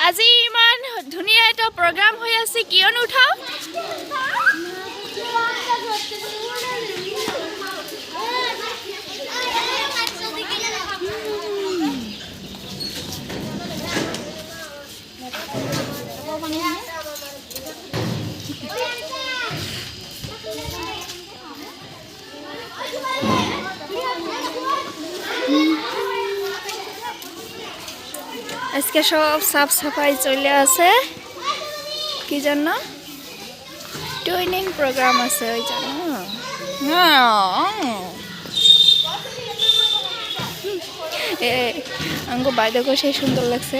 আজি ইমান ধুনীয়া এটা প্ৰগ্ৰাম হৈ আছে কিয়নো উঠাও আজকে সব সাফ সাফাই চলে আছে কি জন্য টুইনিং প্রোগ্রাম আছে ওই জন্য আঙ্গো বাইদেকে সেই সুন্দর লাগছে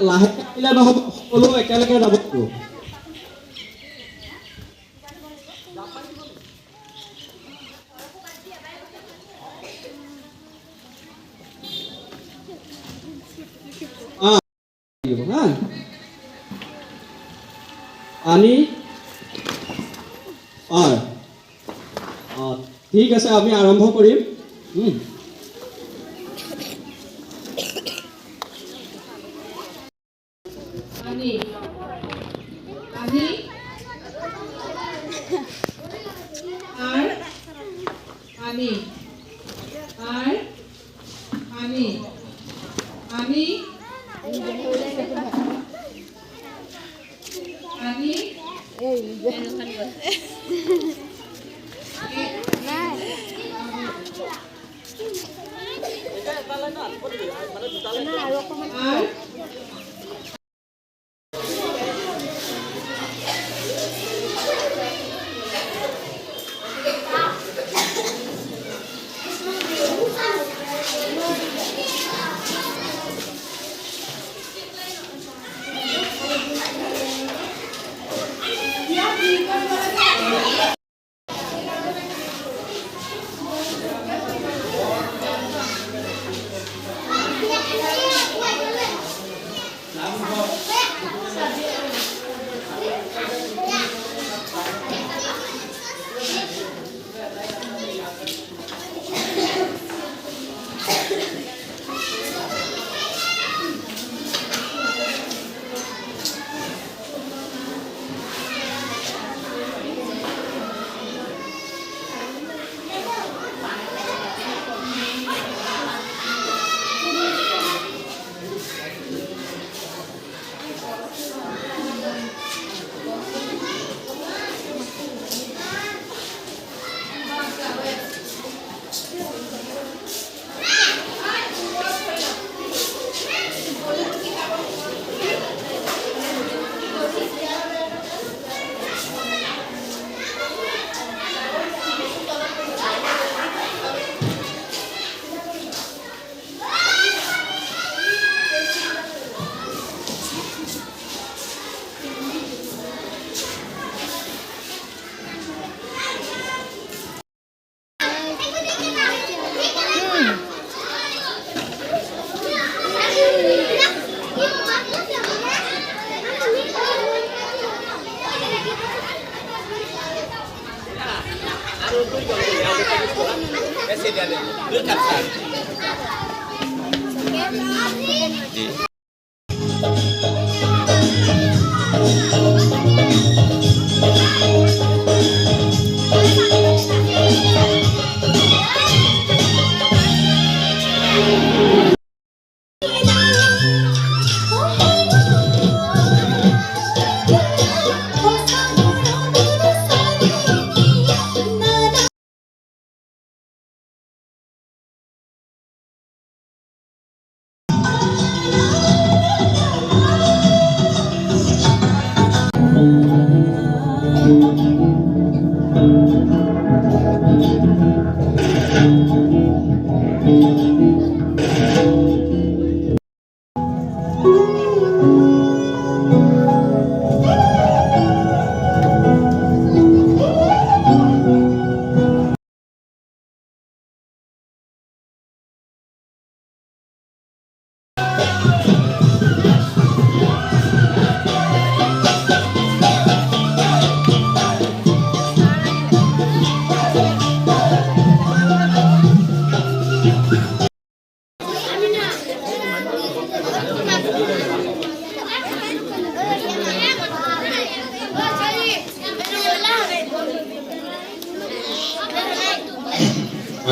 লাহেকে আহিলে নহ'ব সকলো একেলগে যাব লাগিব আনি ঠিক আছে আমি আৰম্ভ কৰিম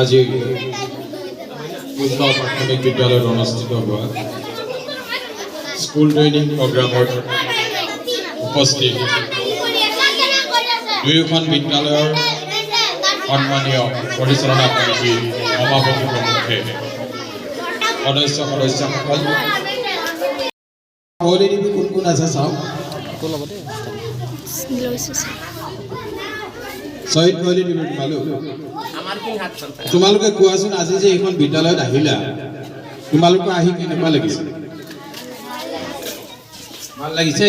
আজি কুচগাঁও প্ৰাথমিক বিদ্যালয়ত অনুষ্ঠিত হোৱা স্কুল ট্ৰেইনিং প্ৰগ্ৰামত উপস্থিত দুয়োখন বিদ্যালয়ৰ সন্মানীয় পৰিচালনা সমিতিৰ সভাপতি প্ৰমুখে সদস্যসকল কোন কোন আছে চাওক শহীদ কোহলি তুমি তোমালোকে কোৱাচোন আজি যে এইখন বিদ্যালয়ত আহিলা তোমালোকৰ আহি কেনেকুৱা লাগিছে ভাল লাগিছে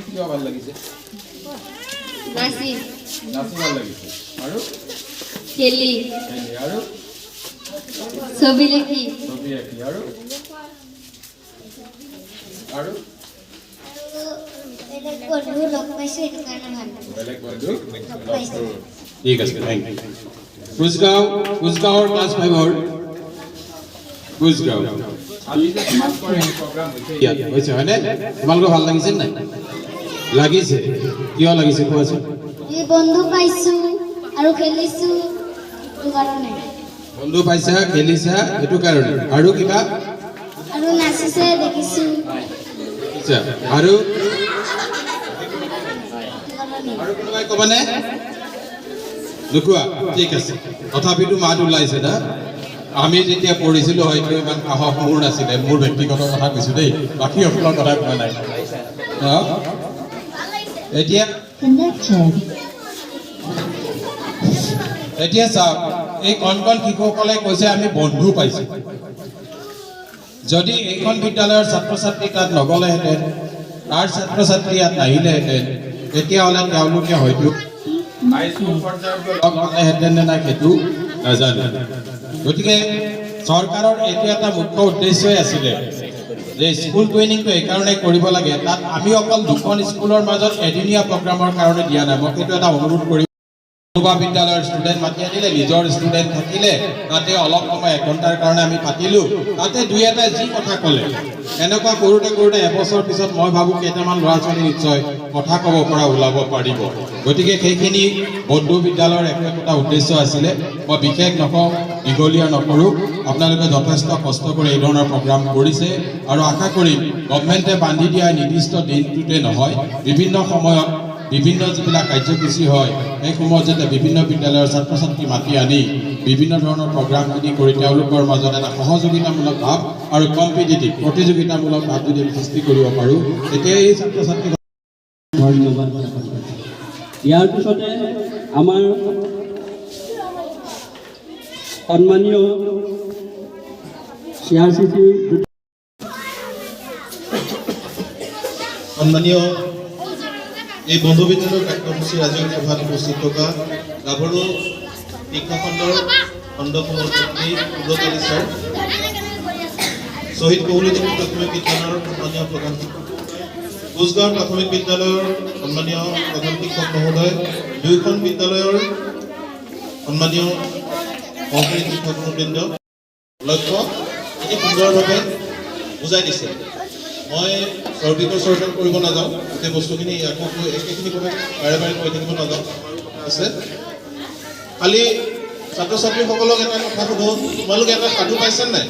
কিয় ভাল লাগিছে নাচি ভাল লাগিছে আৰু খেলি আৰু ছবি লিখি আৰু আৰু বেলেগ বন্ধু লগ পাইছো এইটো কাৰণে ভাল বেলেগ বন্ধু ঠিক আছে থেংক ইউ কুচগাঁৱৰ ক্লাছ 5ৰ কুচগাঁও আজি যে তোমালোকৰ এই প্ৰগ্ৰাম হৈছে হয়নে তোমালোকৰ ভাল লাগিছে নাই লাগিছে কিয় লাগিছে কোৱাচোন এই বন্ধু পাইছো আৰু খেলিছো এইটো কাৰণে বন্ধু পাইছা খেলিছা এইটো কাৰণে আৰু কিবা আৰু নাচিছে দেখিছো আচ্ছা আৰু কোনোবাই ক'বনে নোকোৱা ঠিক আছে তথাপিতো মাত ওলাইছে না আমি যেতিয়া পঢ়িছিলোঁ হয়তো ইমান সাহস মোৰ নাছিলে মোৰ ব্যক্তিগত কথা কৈছোঁ দেই বাকীসকলৰ কথা কোৱা নাই এতিয়া চাওক এই কণ কণ শিশুসকলে কৈছে আমি বন্ধু পাইছোঁ যদি এইখন বিদ্যালয়ৰ ছাত্ৰ ছাত্ৰী তাত নগ'লেহেঁতেন তাৰ ছাত্ৰ ছাত্ৰী ইয়াত নাহিলেহেঁতেন তেতিয়াহ'লে তেওঁলোকে হয়তো পালেহেঁতেন নে নাই সেইটো নাজানো গতিকে চৰকাৰৰ এইটো এটা মুখ্য উদ্দেশ্যই আছিলে যে স্কুল ট্ৰেইনিংটো এইকাৰণে কৰিব লাগে তাত আমি অকল দুখন স্কুলৰ মাজত এদিনীয়া প্ৰগ্ৰামৰ কাৰণে দিয়া নাই মই সেইটো এটা অনুৰোধ কৰিম কোনোবা বিদ্যালয়ৰ ষ্টুডেণ্ট মাতি আনিলে নিজৰ ষ্টুডেণ্ট থাকিলে তাতে অলপ সময় 1 ঘণ্টাৰ কাৰণে আমি পাতিলোঁ তাতে দুই এটাই যি কথা ক'লে এনেকুৱা কৰোঁতে এবছৰ পিছত মই ভাবোঁ কেইটামান ল'ৰা ছোৱালী নিশ্চয় কথা ক'ব পৰা ওলাব পাৰিব গতিকে সেইখিনি বন্ধু বিদ্যালয়ৰ এটা উদ্দেশ্য আছিলে মই বিশেষ নকওঁ দীঘলীয়া নকৰোঁ আপোনালোকে যথেষ্ট কষ্ট কৰি এই ধৰণৰ প্ৰগ্ৰাম কৰিছে আৰু আশা কৰিম গভৰ্ণমেণ্টে বান্ধি দিয়া নিৰ্দিষ্ট দিনটোতে নহয় বিভিন্ন সময়ত বিভিন্ন যিবিলাক কাৰ্যসূচী হয় সেই সময়ত যাতে বিভিন্ন বিদ্যালয়ৰ ছাত্ৰ ছাত্ৰী মাতি আনি বিভিন্ন ধৰণৰ প্ৰগ্ৰামখিনি কৰি তেওঁলোকৰ মাজত এটা সহযোগিতামূলক ভাৱ আৰু প্ৰতিযোগিতামূলক ভাৱ যদি সৃষ্টি কৰিব পাৰোঁ তেতিয়া এই ছাত্ৰ ছাত্ৰী ধন্যবাদ ইয়াৰ পিছতে আমাৰ সন্মানীয় CRCC সন্মানীয় এই বন্ধু বিদ্যালয়ৰ কাৰ্যসূচীৰ ৰাজহুৱা সভাত উপস্থিত থকা গাভৰু শিক্ষা খণ্ডৰ খণ্ড সভাপতি সুব্ৰতালী ছাৰ শ্বহীদ কোহলি প্ৰাথমিক বিদ্যালয়ৰ সন্মানীয় প্ৰধান কুচগাঁও প্ৰাথমিক বিদ্যালয়ৰ সন্মানীয় প্ৰধান শিক্ষক মহোদয় দুয়োখন বিদ্যালয়ৰ সন্মানীয় সহকাৰী শিক্ষকবৃন্দ লক্ষ্য অতি সুন্দৰভাৱে বুজাই দিছে মই চৰ্বিতৰ কৰিব নাযাওঁ গোটেই বস্তুখিনি একেখিনি কথা বাৰে বাৰে কৈ থাকিব নাযাওঁ আছে খালি ছাত্ৰ ছাত্ৰীসকলক এটা কথা সোধোঁ তোমালোকে এটা সাধু পাইছে নাই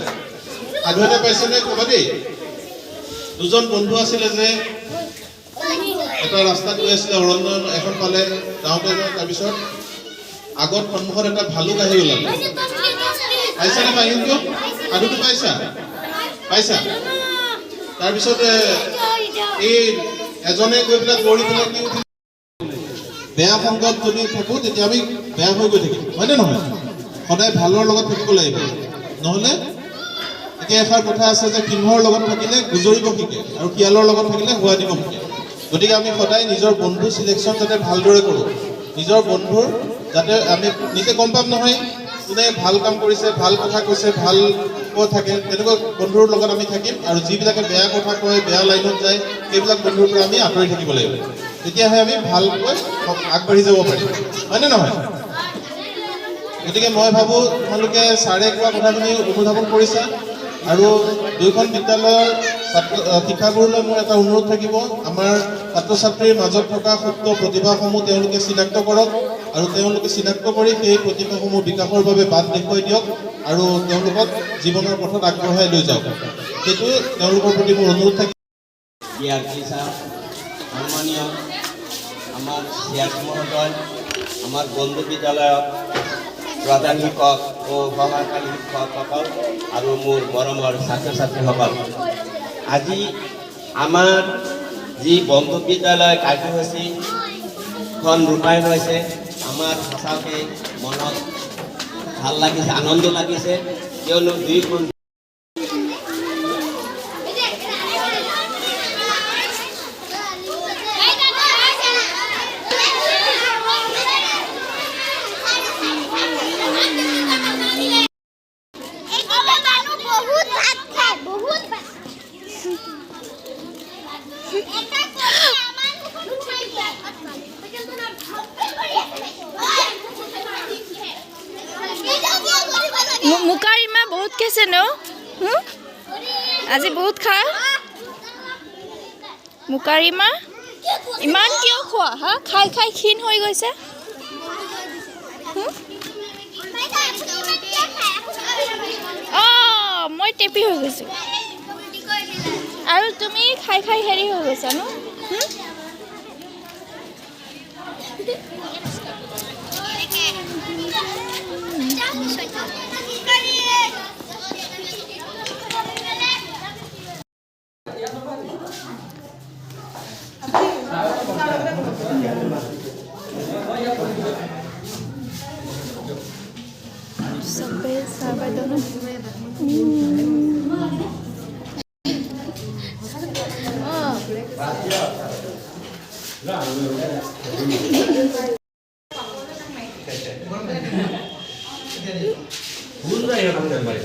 সাধু এটা পাইছে নে ক'বা দেই দুজন বন্ধু আছিলে যে এটা ৰাস্তাত গৈ আছিলে অৰণ্য এখন পালে যাওঁতে তাৰপিছত আগত সন্মুখত এটা ভালুক আহি ওলালে পাইছা নে কাহিনীটো সাধুটো পাইছা তাৰপিছত এই এজনে গৈ পেলাই দৌৰি পেলাই কি উঠিল বেয়া সংগত যদি থাকোঁ তেতিয়া আমি বেয়া হৈ গৈ থাকিম হয়নে নহয় সদায় ভালৰ লগত থাকিব লাগিব নহ'লে এতিয়া এষাৰ কথা আছে যে সিংহৰ লগত থাকিলে গুজৰিব শিকে আৰু শিয়ালৰ লগত থাকিলে হোৱা দিব শিকে গতিকে আমি সদায় নিজৰ বন্ধু চিলেকশ্যন যাতে ভালদৰে কৰোঁ নিজৰ বন্ধুৰ যাতে আমি নিজে গম পাম নহয় যোনে ভাল কাম কৰিছে ভাল কথা কৈছে ভাল থাকে তেনেকুৱা বন্ধুৰ লগত আমি থাকিম আৰু যিবিলাকে বেয়া কথা কয় বেয়া লাইনত যায় সেইবিলাক বন্ধুৰ পৰা আমি আঁতৰি থাকিব লাগিব তেতিয়াহে আমি ভালকৈ আগবাঢ়ি যাব পাৰিম হয়নে নহয় গতিকে মই ভাবোঁ তোমালোকে ছাৰে কোৱা কথাখিনি অনুধাৱন কৰিছা আৰু দুয়োখন বিদ্যালয়ৰ শিক্ষাগুৰুলৈ মোৰ এটা অনুৰোধ থাকিব আমাৰ ছাত্ৰ ছাত্ৰীৰ মাজত থকা সুপ্ত প্ৰতিভাসমূহ তেওঁলোকে চিনাক্ত কৰক আৰু তেওঁলোকে চিনাক্ত কৰি সেই প্ৰতিভাসমূহ বিকাশৰ বাবে বাট দেখুৱাই দিয়ক আৰু তেওঁলোকক জীৱনৰ পথত আগবঢ়াই লৈ যাওক। সেইটো তেওঁলোকৰ প্ৰতি মোৰ অনুৰোধ থাকিব। ইয়াৰ পিছা সন্মানীয় আমাৰ চিয়াছ মহোদয়, আমাৰ বন্ধু বিদ্যালয়ত প্ৰধান শিক্ষক ও সহকাৰী শিক্ষকসকল আৰু মোৰ মৰমৰ ছাত্ৰ ছাত্ৰীসকল, আজি আমাৰ যি বন্ধু বিদ্যালয় কাৰ্যসূচীখন ৰূপায়ণ হৈছে, আমাৰ সঁচাকৈ মনত ভাল লাগিছে, আনন্দ লাগিছে, কিয়নো দুইখন মুকাৰিমা বহুত খাইছে ন? আজি বহুত খা মুকাৰিমা, ইমান কিয় খোৱা হা? খাই খাই ক্ষীণ হৈ গৈছে। মই টেপি হৈ গৈছোঁ আৰু তুমি খাই খাই হেৰি হৈ গৈছা ন? सबे साबे दोनों Bukan yang orang yang baik,